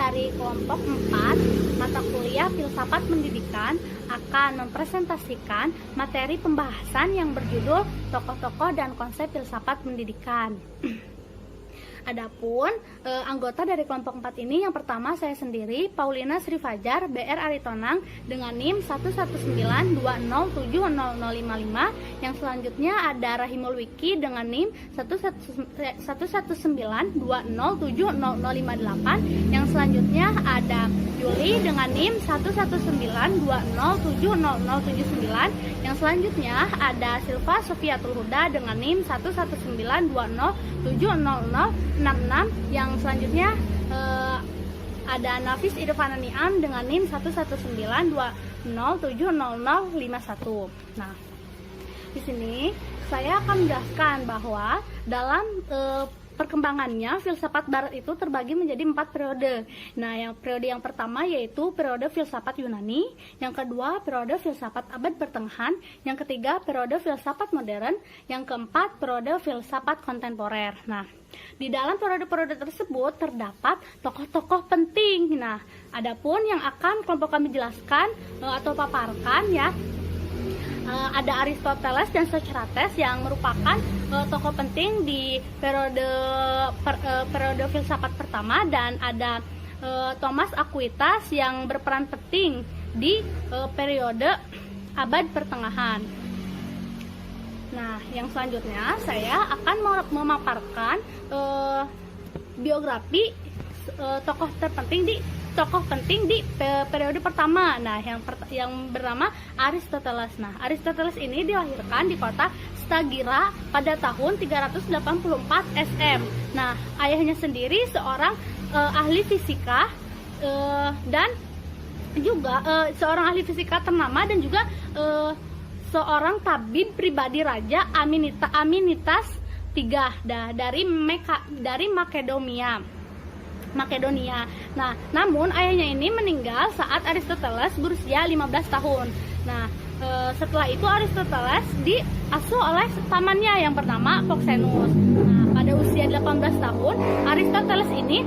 dari kelompok 4 mata kuliah Filsafat Pendidikan akan mempresentasikan materi pembahasan yang berjudul tokoh-tokoh dan konsep filsafat pendidikan. Adapun anggota dari kelompok 4 ini, yang pertama saya sendiri, Paulina Sri Fajar, BR Aritonang dengan NIM 11920700055. Yang selanjutnya ada Rahimul Wiki dengan NIM 11920700058. Yang selanjutnya ada Yuli dengan NIM 11920700079. Yang selanjutnya ada Silva Sofiatul Huda dengan NIM 11920700066. Yang selanjutnya ada Nafis Irfana Niam dengan NIM 11920700051. Nah, di sini saya akan menjelaskan bahwa dalam perkembangannya filsafat barat itu terbagi menjadi 4 periode. Nah, periode yang pertama yaitu periode filsafat Yunani, yang kedua periode filsafat abad pertengahan, yang ketiga periode filsafat modern, yang keempat periode filsafat kontemporer. Nah, di dalam periode-periode tersebut terdapat tokoh-tokoh penting. Nah, adapun yang akan kelompok kami jelaskan atau paparkan ya, ada Aristoteles dan Socrates yang merupakan tokoh penting di periode filsafat pertama, dan ada Thomas Aquinas yang berperan penting di periode abad pertengahan. Nah, yang selanjutnya saya akan memaparkan biografi tokoh penting di periode pertama. Nah, yang bernama Aristoteles. Nah, Aristoteles ini dilahirkan di kota Stagira pada tahun 384 SM. Nah, ayahnya sendiri seorang ahli fisika dan juga seorang ahli fisika ternama, dan juga seorang tabib pribadi Raja Aminitas III dari Makedonia. Nah, namun ayahnya ini meninggal saat Aristoteles berusia 15 tahun. Nah, setelah itu Aristoteles diasuh oleh pamannya yang bernama Proxenus. Nah, pada usia 18 tahun Aristoteles ini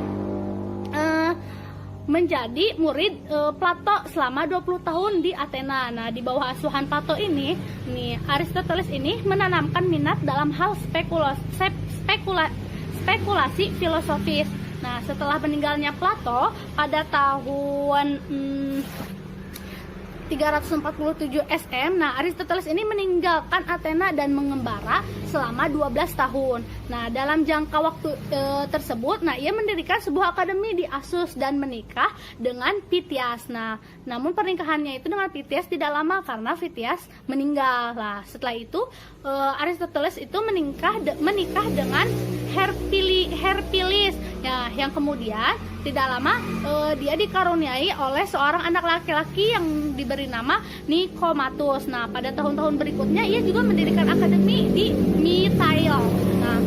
menjadi murid Plato selama 20 tahun di Athena. Nah, di bawah asuhan Plato ini, Aristoteles ini menanamkan minat dalam hal spekulasi filosofis. Nah, setelah meninggalnya Plato pada tahun 347 SM, nah Aristoteles ini meninggalkan Athena dan mengembara selama 12 tahun. Nah, dalam jangka waktu tersebut, ia mendirikan sebuah akademi di Asus dan menikah dengan Pitias. Nah, namun pernikahannya itu dengan Pitias tidak lama karena Pitias meninggal. Nah, setelah itu Aristoteles itu menikah dengan Herpilis. Ya, yang kemudian tidak lama dia dikaruniai oleh seorang anak laki-laki yang diberi nama Nikomatus. Nah, pada tahun-tahun berikutnya ia juga mendirikan akademi di Mitail. Nah,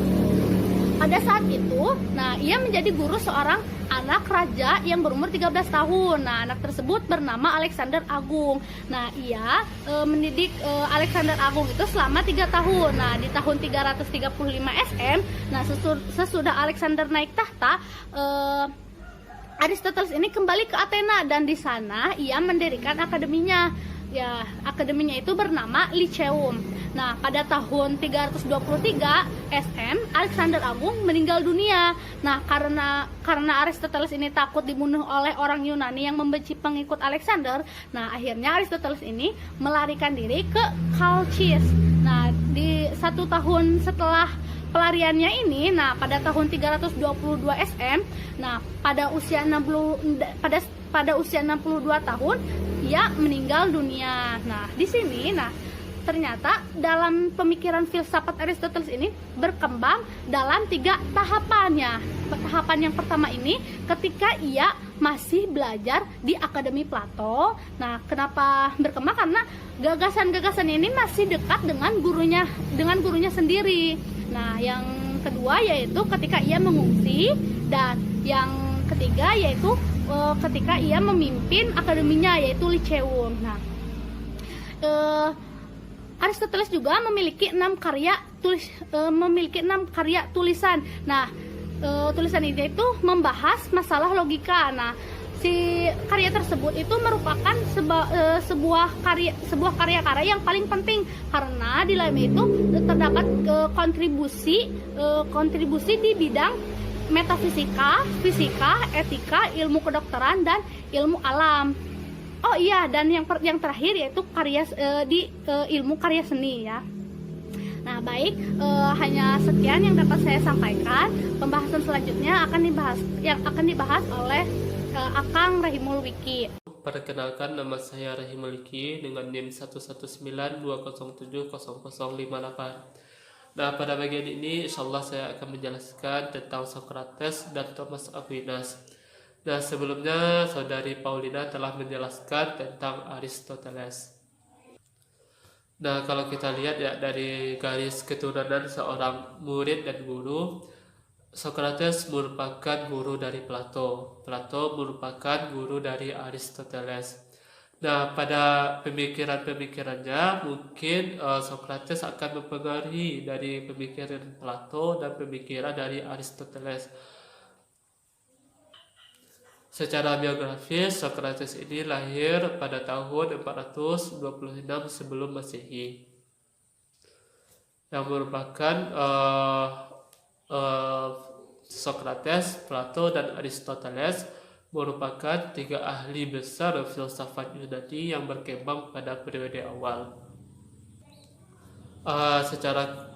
pada saat itu, ia menjadi guru seorang anak raja yang berumur 13 tahun. Nah, anak tersebut bernama Alexander Agung. Nah, ia mendidik Alexander Agung itu selama 3 tahun. Nah, di tahun 335 SM, sesudah Alexander naik tahta, Aristoteles ini kembali ke Athena, dan di sana ia mendirikan akademinya. Ya, akademinya itu bernama Lyceum. Nah, pada tahun 323 SM, Alexander Agung meninggal dunia. Nah, karena Aristoteles ini takut dibunuh oleh orang Yunani yang membenci pengikut Alexander, nah akhirnya Aristoteles ini melarikan diri ke Chalcis. Nah, di 1 tahun setelah pelariannya ini, pada tahun 322 SM, pada usia 62 tahun ia meninggal dunia. Nah, di sini ternyata dalam pemikiran filsafat Aristoteles ini berkembang dalam 3 tahapannya. Tahapan yang pertama ini ketika ia masih belajar di Akademi Plato. Nah, kenapa berkembang? Karena gagasan-gagasan ini masih dekat dengan gurunya sendiri. Nah, yang kedua yaitu ketika ia mengungsi, dan yang ketiga yaitu ketika ia memimpin akademinya yaitu Lyceum. Nah, Aristoteles juga memiliki 6 karya tulisan. Nah, tulisan ini itu membahas masalah logika. Nah, si karya tersebut itu merupakan sebuah karya-karya yang paling penting karena di dalamnya itu terdapat kontribusi di bidang metafisika, fisika, etika, ilmu kedokteran dan ilmu alam. Oh iya, dan yang terakhir yaitu karya di ilmu karya seni ya. Nah, baik, hanya sekian yang dapat saya sampaikan. Pembahasan selanjutnya akan dibahas oleh Akang Rahimul Wiki. Perkenalkan, nama saya Rahimul Wiki dengan NIM 11920700058. Nah, pada bagian ini insyaallah saya akan menjelaskan tentang Socrates dan Thomas Aquinas. Nah, sebelumnya saudari Paulina telah menjelaskan tentang Aristoteles. Nah, kalau kita lihat ya dari garis keturunan seorang murid dan guru, Socrates merupakan guru dari Plato. Plato merupakan guru dari Aristoteles. Nah, pada pemikiran-pemikirannya mungkin Socrates akan mempengaruhi dari pemikiran Plato dan pemikiran dari Aristoteles. Secara biografis, Socrates ini lahir pada tahun 426 sebelum Masehi, yang merupakan Socrates, Plato, dan Aristoteles merupakan tiga ahli besar filsafat Yunani yang berkembang pada periode awal. Secara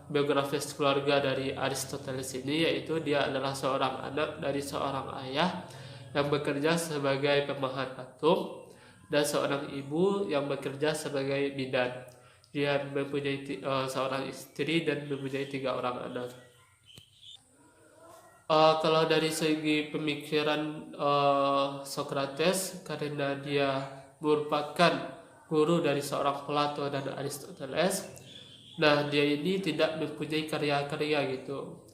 biografis keluarga dari Aristoteles ini, yaitu dia adalah seorang anak dari seorang ayah yang bekerja sebagai pemahat patung dan seorang ibu yang bekerja sebagai bidan. Dia mempunyai seorang istri dan mempunyai 3 orang anak. Kalau dari segi pemikiran Socrates, karena dia merupakan guru dari seorang Plato dan Aristoteles, nah dia ini tidak mempunyai karya-karya gitu.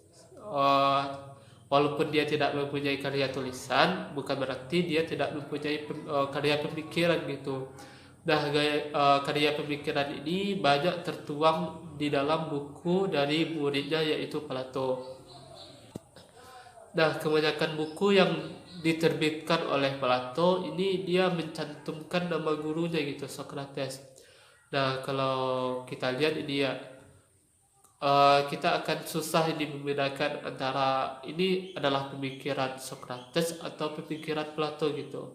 Walaupun dia tidak mempunyai karya tulisan, bukan berarti dia tidak mempunyai karya pemikiran gitu. Nah, karya pemikiran ini banyak tertuang di dalam buku dari muridnya yaitu Plato. Nah, kebanyakan buku yang diterbitkan oleh Plato ini dia mencantumkan nama gurunya gitu, Socrates. Nah, kalau kita lihat ini ya, kita akan susah ini membedakan antara ini adalah pemikiran Socrates atau pemikiran Plato gitu.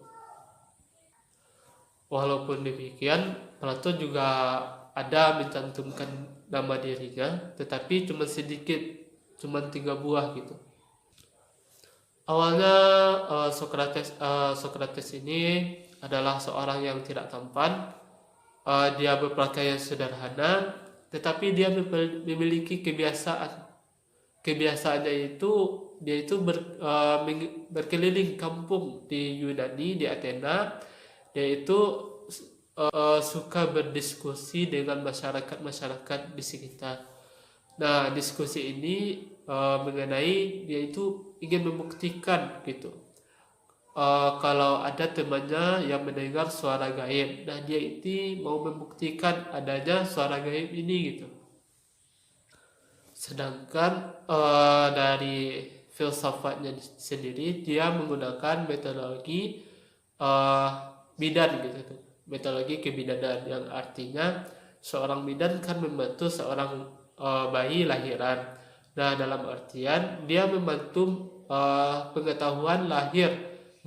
Walaupun demikian, Plato juga ada mencantumkan nama dirinya, tetapi cuma sedikit, cuma 3 buah gitu. Awalnya Socrates ini adalah seorang yang tidak tampan. Dia berpakaian sederhana, tetapi dia memiliki kebiasaannya itu dia itu berkeliling kampung di Yunani, di Athena. Dia itu suka berdiskusi dengan masyarakat di sekitar. Nah, diskusi ini mengenai dia itu ingin membuktikan gitu, kalau ada temannya yang mendengar suara gaib. Nah, dia itu mau membuktikan adanya suara gaib ini gitu. Sedangkan dari filsafatnya sendiri, dia menggunakan metodologi bidan gitu, metodologi kebidanan, yang artinya seorang bidan kan membantu seorang bayi lahiran. Nah, dalam artian dia membantu pengetahuan lahir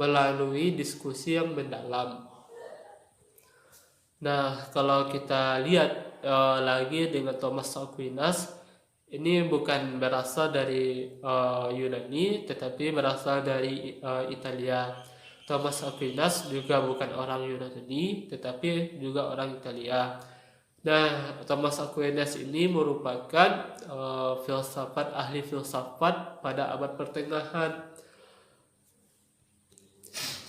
melalui diskusi yang mendalam. Nah, kalau kita lihat lagi dengan Thomas Aquinas, ini bukan berasal dari Yunani, tetapi berasal dari Italia. Thomas Aquinas juga bukan orang Yunani, tetapi juga orang Italia. Nah, Thomas Aquinas ini merupakan ahli filsafat pada abad pertengahan.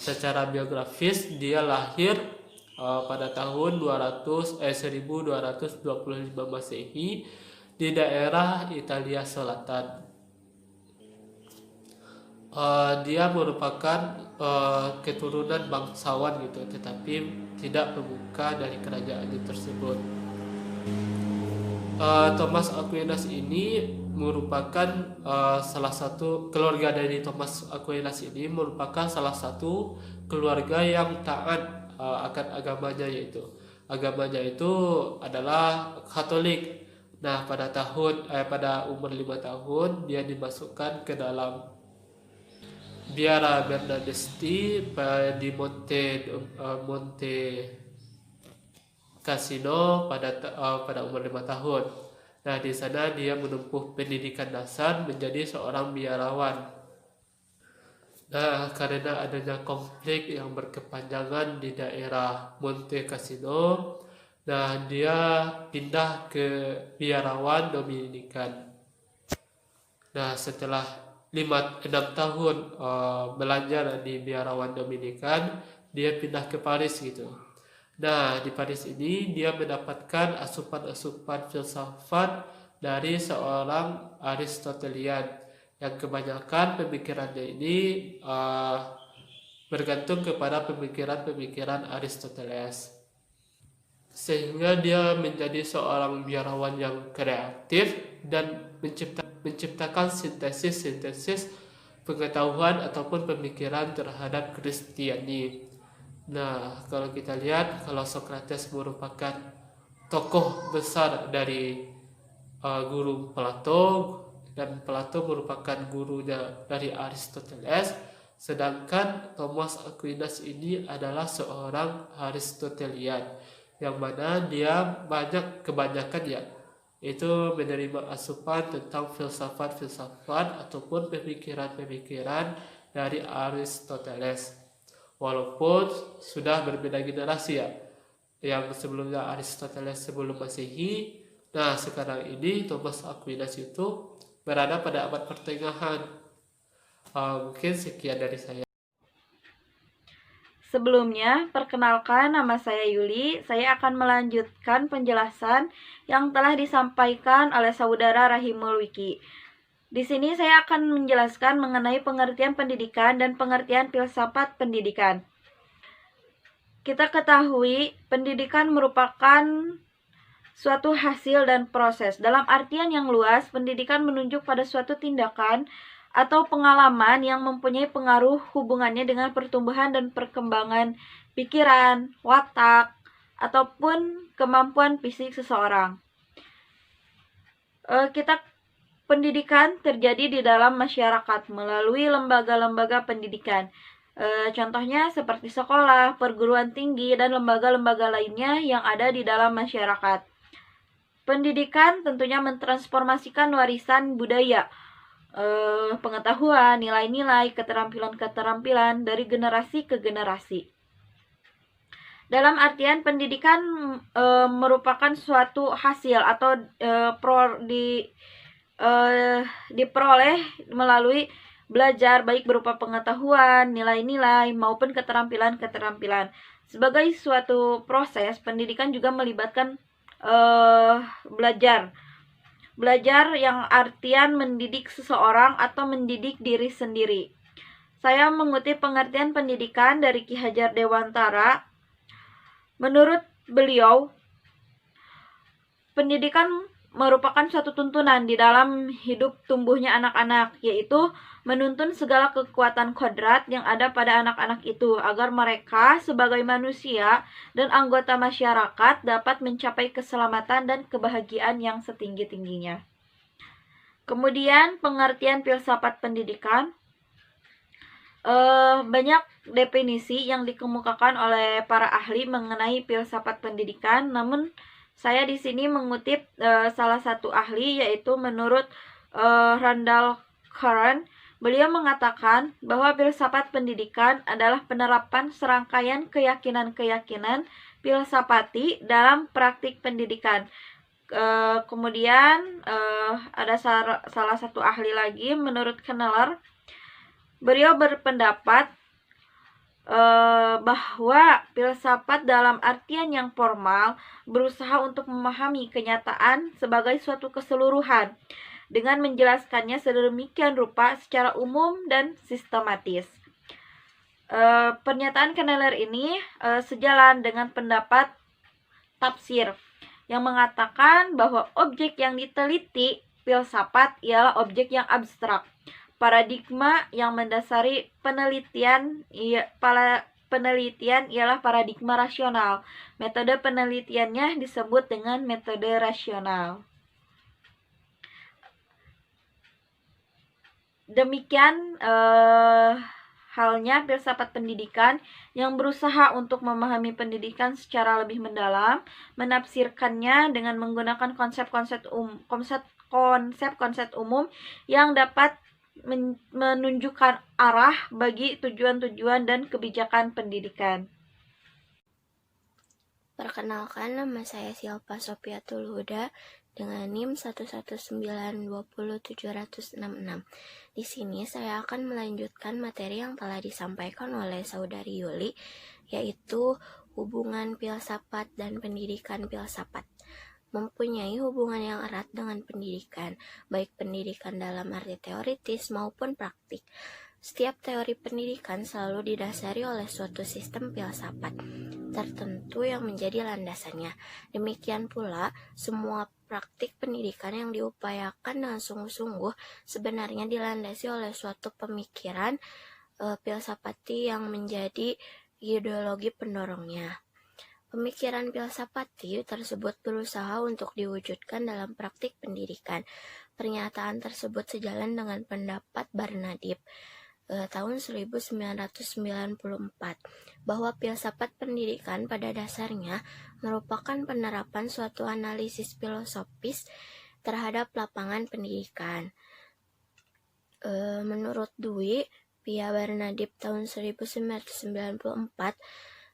Secara biografis, dia lahir pada tahun 1225 Masehi di daerah Italia Selatan. Dia merupakan keturunan bangsawan gitu, tetapi tidak pemuka dari kerajaan tersebut. Thomas Aquinas ini merupakan salah satu keluarga dari Thomas Aquinas ini merupakan salah satu keluarga yang taat akan agamanya itu adalah Katolik. Nah, pada umur 5 tahun dia dimasukkan ke dalam Biara Bernardesti di Monte Cassino pada umur 5 tahun. Nah, di sana dia menempuh pendidikan dasar menjadi seorang biarawan. Nah, karena adanya konflik yang berkepanjangan di daerah Monte Cassino, nah dia pindah ke biarawan Dominikan. Nah, setelah 6 tahun belajar di biarawan Dominikan, dia pindah ke Paris gitu. Nah, di Paris ini dia mendapatkan asupan-asupan filsafat dari seorang Aristotelian yang kebanyakan pemikirannya ini bergantung kepada pemikiran-pemikiran Aristoteles. Sehingga dia menjadi seorang biarawan yang kreatif dan menciptakan sintesis pengetahuan ataupun pemikiran terhadap Kristiani. Nah, kalau kita lihat, kalau Socrates merupakan tokoh besar dari guru Plato, dan Plato merupakan gurunya dari Aristoteles, sedangkan Thomas Aquinas ini adalah seorang Aristotelian, yang mana dia kebanyakan ya itu menerima asupan tentang filsafat-filsafat ataupun pemikiran-pemikiran dari Aristoteles. Walaupun sudah berbeda generasi ya, yang sebelumnya Aristoteles sebelum Masehi, nah sekarang ini Thomas Aquinas itu berada pada abad pertengahan. Mungkin sekian dari saya. Sebelumnya, perkenalkan, nama saya Yuli. Saya akan melanjutkan penjelasan yang telah disampaikan oleh saudara Rahimul Wiki. Di sini saya akan menjelaskan mengenai pengertian pendidikan dan pengertian filsafat pendidikan. Kita ketahui, pendidikan merupakan suatu hasil dan proses. Dalam artian yang luas, pendidikan menunjuk pada suatu tindakan atau pengalaman yang mempunyai pengaruh hubungannya dengan pertumbuhan dan perkembangan pikiran, watak, ataupun kemampuan fisik seseorang. Pendidikan terjadi di dalam masyarakat melalui lembaga-lembaga pendidikan. Contohnya seperti sekolah, perguruan tinggi, dan lembaga-lembaga lainnya yang ada di dalam masyarakat. Pendidikan tentunya mentransformasikan warisan budaya, pengetahuan, nilai-nilai, keterampilan-keterampilan dari generasi ke generasi. Dalam artian pendidikan merupakan suatu hasil atau diperoleh melalui belajar, baik berupa pengetahuan, nilai-nilai, maupun keterampilan-keterampilan. Sebagai suatu proses, pendidikan juga melibatkan belajar yang artian mendidik seseorang atau mendidik diri sendiri. Saya mengutip pengertian pendidikan dari Ki Hajar Dewantara. Menurut beliau, pendidikan merupakan suatu tuntunan di dalam hidup tumbuhnya anak-anak, yaitu menuntun segala kekuatan kodrat yang ada pada anak-anak itu agar mereka sebagai manusia dan anggota masyarakat dapat mencapai keselamatan dan kebahagiaan yang setinggi-tingginya. Kemudian pengertian filsafat pendidikan. Banyak definisi yang dikemukakan oleh para ahli mengenai filsafat pendidikan, namun saya di sini mengutip salah satu ahli, yaitu menurut Randall Curran. Beliau mengatakan bahwa filsafat pendidikan adalah penerapan serangkaian keyakinan-keyakinan filsafati dalam praktik pendidikan. Kemudian ada salah satu ahli lagi, menurut Kenneler. Beliau berpendapat bahwa filsafat dalam artian yang formal berusaha untuk memahami kenyataan sebagai suatu keseluruhan dengan menjelaskannya sedemikian rupa secara umum dan sistematis. Pernyataan Kenneler ini sejalan dengan pendapat tafsir yang mengatakan bahwa objek yang diteliti filsafat ialah objek yang abstrak. Paradigma yang mendasari penelitian ialah paradigma rasional. Metode penelitiannya disebut dengan metode rasional. Demikian halnya filsafat pendidikan yang berusaha untuk memahami pendidikan secara lebih mendalam, menafsirkannya dengan menggunakan konsep-konsep umum yang dapat menunjukkan arah bagi tujuan-tujuan dan kebijakan pendidikan. Perkenalkan, nama saya Silpa Sofiatul Huda dengan NIM 119207066. Di sini saya akan melanjutkan materi yang telah disampaikan oleh Saudari Yuli, yaitu hubungan filsafat dan pendidikan filsafat. Mempunyai hubungan yang erat dengan pendidikan, baik pendidikan dalam arti teoritis maupun praktik. Setiap teori pendidikan selalu didasari oleh suatu sistem filsafat tertentu yang menjadi landasannya. Demikian pula, semua praktik pendidikan yang diupayakan dengan sungguh-sungguh sebenarnya dilandasi oleh suatu pemikiran filsafati yang menjadi ideologi pendorongnya. Pemikiran filsafati tersebut berusaha untuk diwujudkan dalam praktik pendidikan. Pernyataan tersebut sejalan dengan pendapat Barnardip tahun 1994 bahwa filsafat pendidikan pada dasarnya merupakan penerapan suatu analisis filosofis terhadap lapangan pendidikan. Menurut Dewey via Barnardip tahun 1994,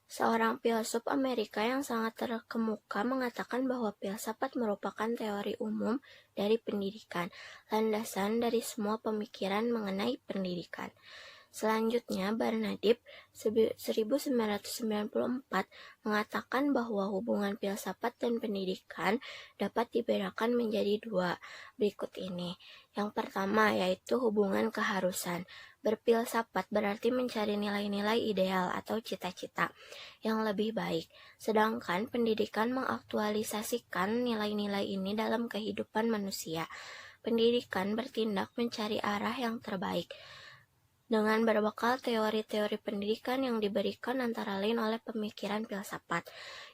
seorang filsuf Amerika yang sangat terkemuka mengatakan bahwa filsafat merupakan teori umum dari pendidikan, landasan dari semua pemikiran mengenai pendidikan. Selanjutnya, Barnardip 1994 mengatakan bahwa hubungan filsafat dan pendidikan dapat dibedakan menjadi dua berikut ini. Yang pertama yaitu hubungan keharusan. Berfilsafat berarti mencari nilai-nilai ideal atau cita-cita yang lebih baik, sedangkan pendidikan mengaktualisasikan nilai-nilai ini dalam kehidupan manusia. Pendidikan bertindak mencari arah yang terbaik dengan berbekal teori-teori pendidikan yang diberikan antara lain oleh pemikiran filsafat.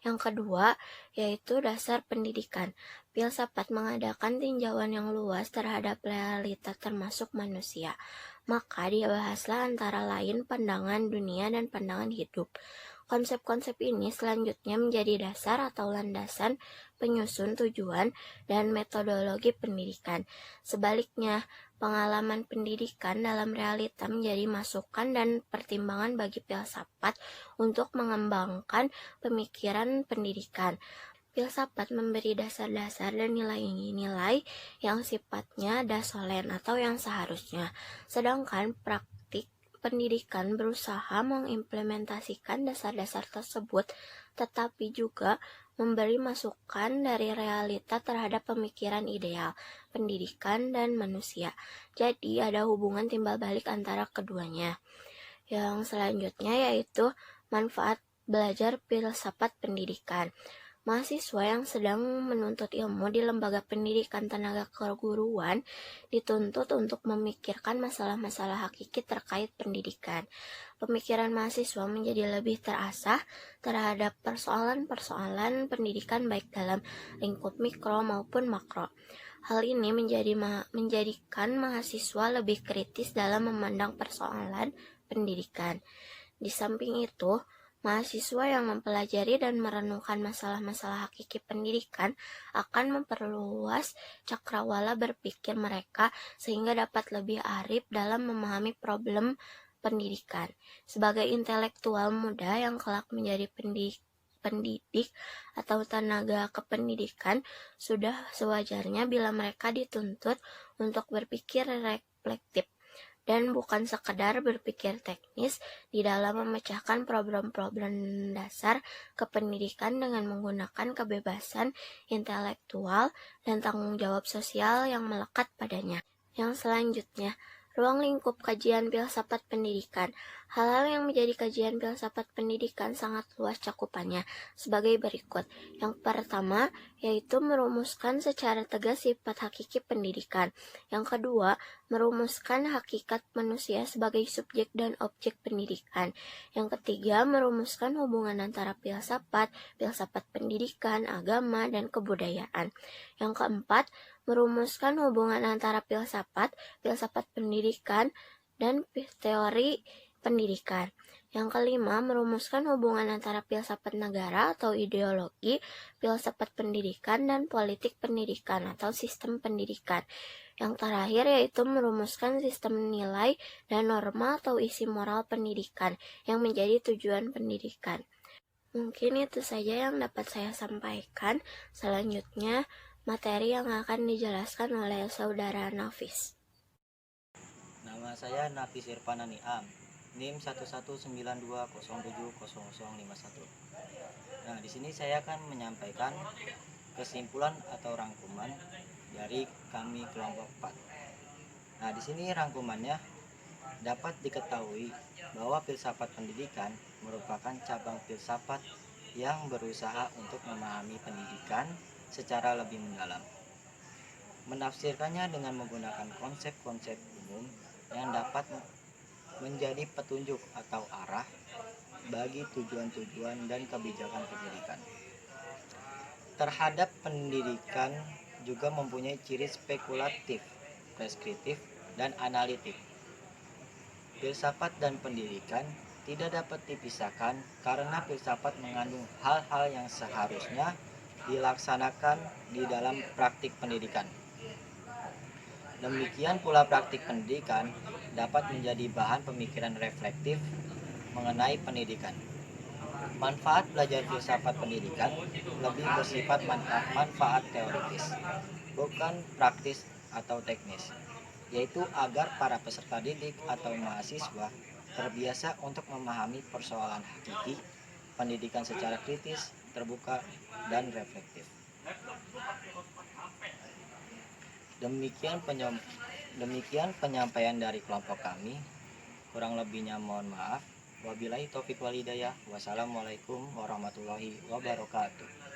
Yang kedua, yaitu dasar pendidikan. Filsafat mengadakan tinjauan yang luas terhadap realita termasuk manusia. Maka dibahaslah antara lain pandangan dunia dan pandangan hidup. Konsep-konsep ini selanjutnya menjadi dasar atau landasan penyusun tujuan dan metodologi pendidikan. Sebaliknya, pengalaman pendidikan dalam realita menjadi masukan dan pertimbangan bagi filsafat untuk mengembangkan pemikiran pendidikan. Filsafat memberi dasar-dasar dan nilai-nilai yang sifatnya dasolen atau yang seharusnya. Sedangkan praktik pendidikan berusaha mengimplementasikan dasar-dasar tersebut, tetapi juga memberi masukan dari realita terhadap pemikiran ideal, pendidikan, dan manusia. Jadi ada hubungan timbal balik antara keduanya. Yang selanjutnya yaitu manfaat belajar filsafat pendidikan. Mahasiswa yang sedang menuntut ilmu di lembaga pendidikan tenaga keguruan dituntut untuk memikirkan masalah-masalah hakiki terkait pendidikan. Pemikiran mahasiswa menjadi lebih terasah terhadap persoalan-persoalan pendidikan baik dalam lingkup mikro maupun makro. Hal ini menjadikan mahasiswa lebih kritis dalam memandang persoalan pendidikan. Di samping itu, mahasiswa yang mempelajari dan merenungkan masalah-masalah hakiki pendidikan akan memperluas cakrawala berpikir mereka sehingga dapat lebih arif dalam memahami problem pendidikan. Sebagai intelektual muda yang kelak menjadi pendidik atau tenaga kependidikan, sudah sewajarnya bila mereka dituntut untuk berpikir reflektif dan bukan sekedar berpikir teknis di dalam memecahkan problem-problem dasar kependidikan dengan menggunakan kebebasan intelektual dan tanggung jawab sosial yang melekat padanya. Yang selanjutnya, Ruang lingkup kajian filsafat pendidikan. Hal-hal yang menjadi kajian filsafat pendidikan sangat luas cakupannya sebagai berikut. Yang pertama, yaitu merumuskan secara tegas sifat hakiki pendidikan. Yang kedua, merumuskan hakikat manusia sebagai subjek dan objek pendidikan. Yang ketiga, merumuskan hubungan antara filsafat pendidikan, agama, dan kebudayaan. Yang keempat, merumuskan hubungan antara filsafat pendidikan, dan teori pendidikan. Yang kelima, merumuskan hubungan antara filsafat negara atau ideologi, filsafat pendidikan, dan politik pendidikan atau sistem pendidikan. Yang terakhir yaitu merumuskan sistem nilai dan norma atau isi moral pendidikan yang menjadi tujuan pendidikan. Mungkin itu saja yang dapat saya sampaikan. Selanjutnya, materi yang akan dijelaskan oleh saudara Nafis. Nama saya Nafis Irfan Niam, NIM 11920700051. Nah, di sini saya akan menyampaikan kesimpulan atau rangkuman dari kami kelompok 4. Nah, di sini rangkumannya dapat diketahui bahwa filsafat pendidikan merupakan cabang filsafat yang berusaha untuk memahami pendidikan secara lebih mendalam. Menafsirkannya dengan menggunakan konsep-konsep umum yang dapat menjadi petunjuk atau arah bagi tujuan-tujuan dan kebijakan pendidikan. Terhadap pendidikan juga mempunyai ciri spekulatif, preskriptif, dan analitik. Filsafat dan pendidikan tidak dapat dipisahkan karena filsafat mengandung hal-hal yang seharusnya dilaksanakan di dalam praktik pendidikan. Demikian pula praktik pendidikan dapat menjadi bahan pemikiran reflektif mengenai pendidikan. Manfaat belajar filsafat pendidikan lebih bersifat manfaat teoritis, bukan praktis atau teknis, yaitu agar para peserta didik atau mahasiswa terbiasa untuk memahami persoalan hakiki pendidikan secara kritis, terbuka, dan reflektif. Demikian penyampaian dari kelompok kami. Kurang lebihnya mohon maaf. Wabillahi taufiq wal hidayah. Wassalamualaikum warahmatullahi wabarakatuh.